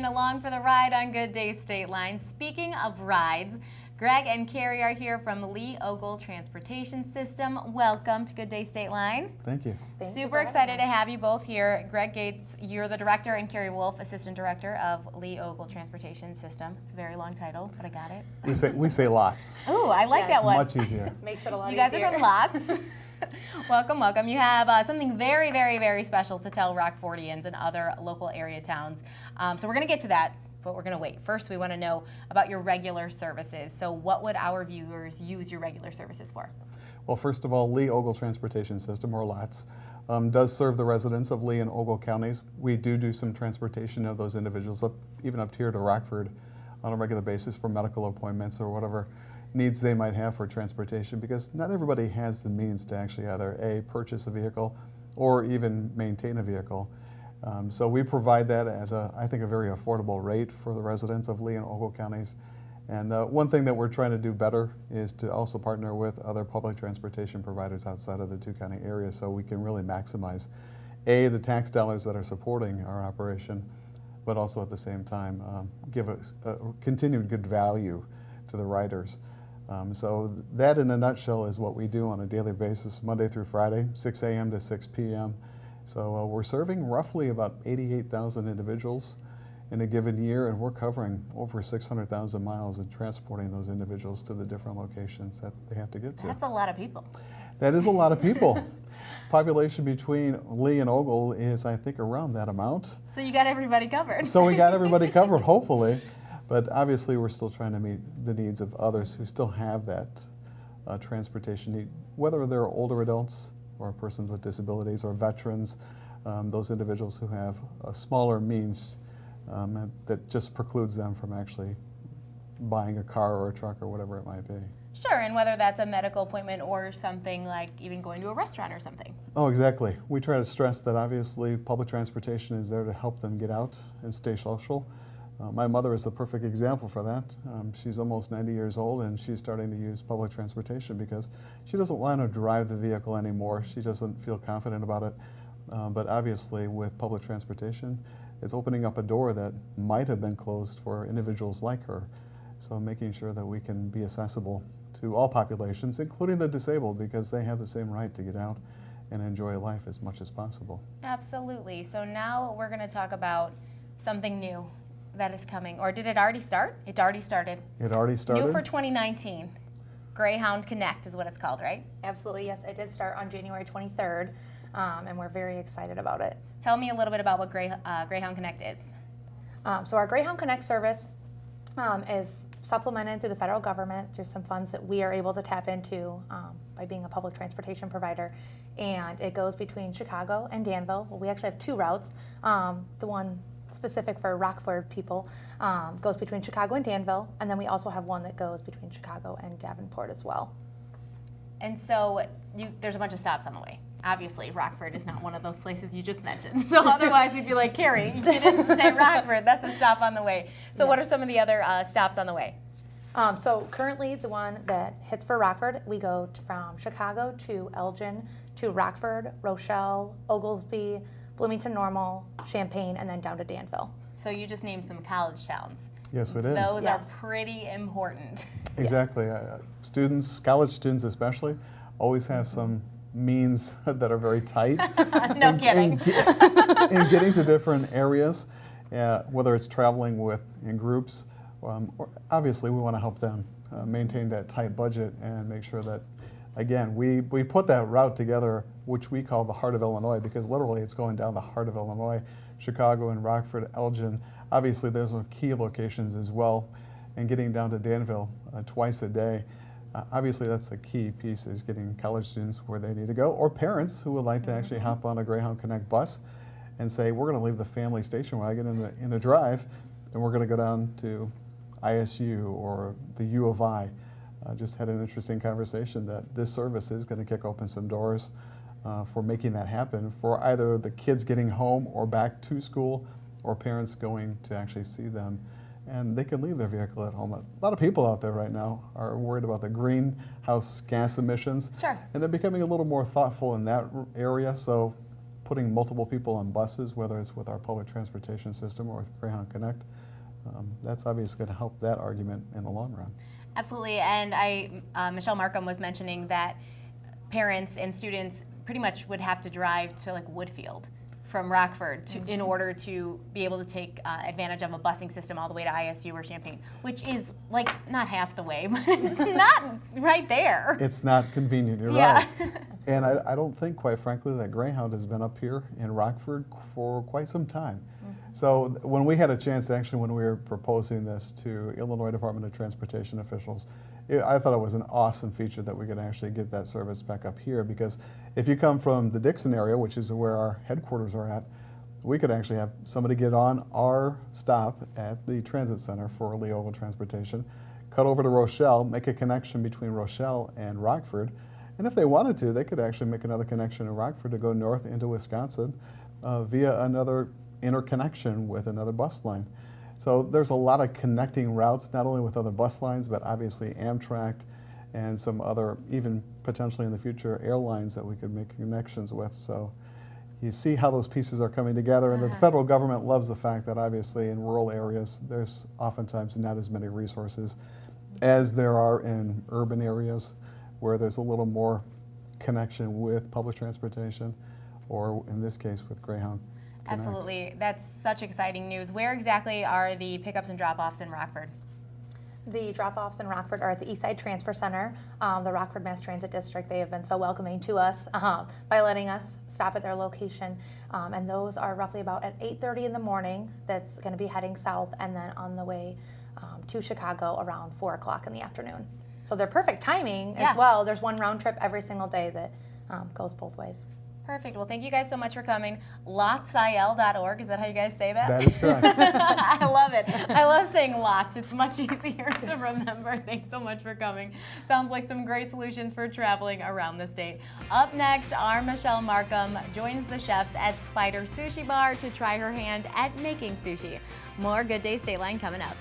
staying along for the ride on Good Day Stateline. Speaking of rides, Greg and Carrie are here from Lee Ogle Transportation System. Welcome to Good Day Stateline. Thank you. Super excited to have you both here. Greg Gates, you're the director, and Carrie Wolf, assistant director of Lee Ogle Transportation System. It's a very long title, but I got it. We say lots. Ooh, I like that one. Much easier. Makes it a lot You guys easier. are from Lots. Welcome, welcome. You have something very, very, very special to tell Rockfordians and other local area towns. So we're going to get to that, but we're going to wait. First, we want to know about your regular services. So what would our viewers use your regular services for? Well, first of all, Lee Ogle Transportation System, or LOTS, does serve the residents of Lee and Ogle counties. We do some transportation of those individuals, even up here to Rockford on a regular basis for medical appointments or whatever needs they might have for transportation, because not everybody has the means to actually either A, purchase a vehicle or even maintain a vehicle. So we provide that at, I think, a very affordable rate for the residents of Lee and Ogle counties. And one thing that we're trying to do better is to also partner with other public transportation providers outside of the two-county area so we can really maximize, A, the tax dollars that are supporting our operation, but also at the same time give us a continued good value to the riders. So that in a nutshell is what we do on a daily basis, Monday through Friday, 6 a.m. to 6 p.m. So we're serving roughly about 88,000 individuals in a given year, and we're covering over 600,000 miles and transporting those individuals to the different locations that they have to get to. That's a lot of people. That is a lot of people. Population between Lee and Ogle is, I think, around that amount. So you got everybody covered. So we got everybody covered, hopefully. But obviously, we're still trying to meet the needs of others who still have that transportation need, whether they're older adults or persons with disabilities or veterans, those individuals who have a smaller means that just precludes them from actually buying a car or a truck or whatever it might be. Sure, and whether that's a medical appointment or something like even going to a restaurant or something. Oh, exactly. We try to stress that obviously public transportation is there to help them get out and stay social. My mother is the perfect example for that. She's almost 90 years old, and she's starting to use public transportation because she doesn't want to drive the vehicle anymore. She doesn't feel confident about it. But obviously, with public transportation, it's opening up a door that might have been closed for individuals like her. So making sure that we can be accessible to all populations, including the disabled, because they have the same right to get out and enjoy life as much as possible. Absolutely. So now we're going to talk about something new that is coming. Or did it already start? It already started. It already started? New for 2019. Greyhound Connect is what it's called, right? Absolutely, yes. It did start on January 23rd, and we're very excited about it. Tell me a little bit about what Greyhound Connect is. So our Greyhound Connect service is supplemented through the federal government through some funds that we are able to tap into by being a public transportation provider. And it goes between Chicago and Danville. Well, we actually have two routes. The one specific for Rockford people goes between Chicago and Danville, and then we also have one that goes between Chicago and Davenport as well. And so there's a bunch of stops on the way. Obviously, Rockford is not one of those places you just mentioned. So otherwise, you'd be like, Carrie, you didn't say Rockford. That's a stop on the way. So what are some of the other stops on the way? So currently, the one that hits for Rockford, we go from Chicago to Elgin to Rockford, Rochelle, Oglesby, Bloomington Normal, Champaign, and then down to Danville. So you just named some college towns. Yes, we did. Those Yes. are pretty important. Exactly. Students, college students especially, always have some means that are very tight. No kidding. In getting to different areas, whether it's traveling in groups, or obviously we want to help them maintain that tight budget and make sure that, again, we put that route together, which we call the heart of Illinois, because literally it's going down the heart of Illinois, Chicago and Rockford, Elgin. Obviously there's some key locations as well, and getting down to Danville twice a day. Obviously that's a key piece, is getting college students where they need to go, or parents who would like to actually hop on a Greyhound Connect bus and say, we're going to leave the family station wagon in the drive, and we're going to go down to ISU or the U of I. Just had an interesting conversation that this service is going to kick open some doors for making that happen for either the kids getting home or back to school, or parents going to actually see them. And they can leave their vehicle at home. A lot of people out there right now are worried about the greenhouse gas emissions. Sure. And they're becoming a little more thoughtful in that area. So putting multiple people on buses, whether it's with our public transportation system or with Greyhound Connect, that's obviously going to help that argument in the long run. Absolutely, and Michelle Markham was mentioning that parents and students pretty much would have to drive to like Woodfield from Rockford in order to be able to take advantage of a busing system all the way to ISU or Champaign, which is like not half the way, but it's not right there. It's not convenient, you're Yeah. right. And I don't think, quite frankly, that Greyhound has been up here in Rockford for quite some time. So when we had a chance, actually, when we were proposing this to Illinois Department of Transportation officials, I thought it was an awesome feature that we could actually get that service back up here, because if you come from the Dixon area, which is where our headquarters are at, we could actually have somebody get on our stop at the transit center for Lee Ogle Transportation, cut over to Rochelle, make a connection between Rochelle and Rockford, and if they wanted to, they could actually make another connection in Rockford to go north into Wisconsin via another interconnection with another bus line. So there's a lot of connecting routes, not only with other bus lines, but obviously Amtrak and some other, even potentially in the future, airlines that we could make connections with. So you see how those pieces are coming together, and the federal government loves the fact that obviously in rural areas, there's oftentimes not as many resources as there are in urban areas where there's a little more connection with public transportation, or in this case with Greyhound Connect. Absolutely, that's such exciting news. Where exactly are the pickups and drop-offs in Rockford? The drop-offs in Rockford are at the Eastside Transfer Center, the Rockford Mass Transit District. They have been so welcoming to us by letting us stop at their location. And those are roughly about at 8:30 in the morning. That's going to be heading south, and then on the way to Chicago around 4 o'clock in the afternoon. So they're perfect timing as well. There's one round trip every single day that goes both ways. Perfect. Well, thank you guys so much for coming. LotsIL.org, is that how you guys say that? That is correct. I love it. I love saying lots. It's much easier to remember. Thanks so much for coming. Sounds like some great solutions for traveling around the state. Up next, our Michelle Markham joins the chefs at Spider Sushi Bar to try her hand at making sushi. More Good Day Stateline coming up.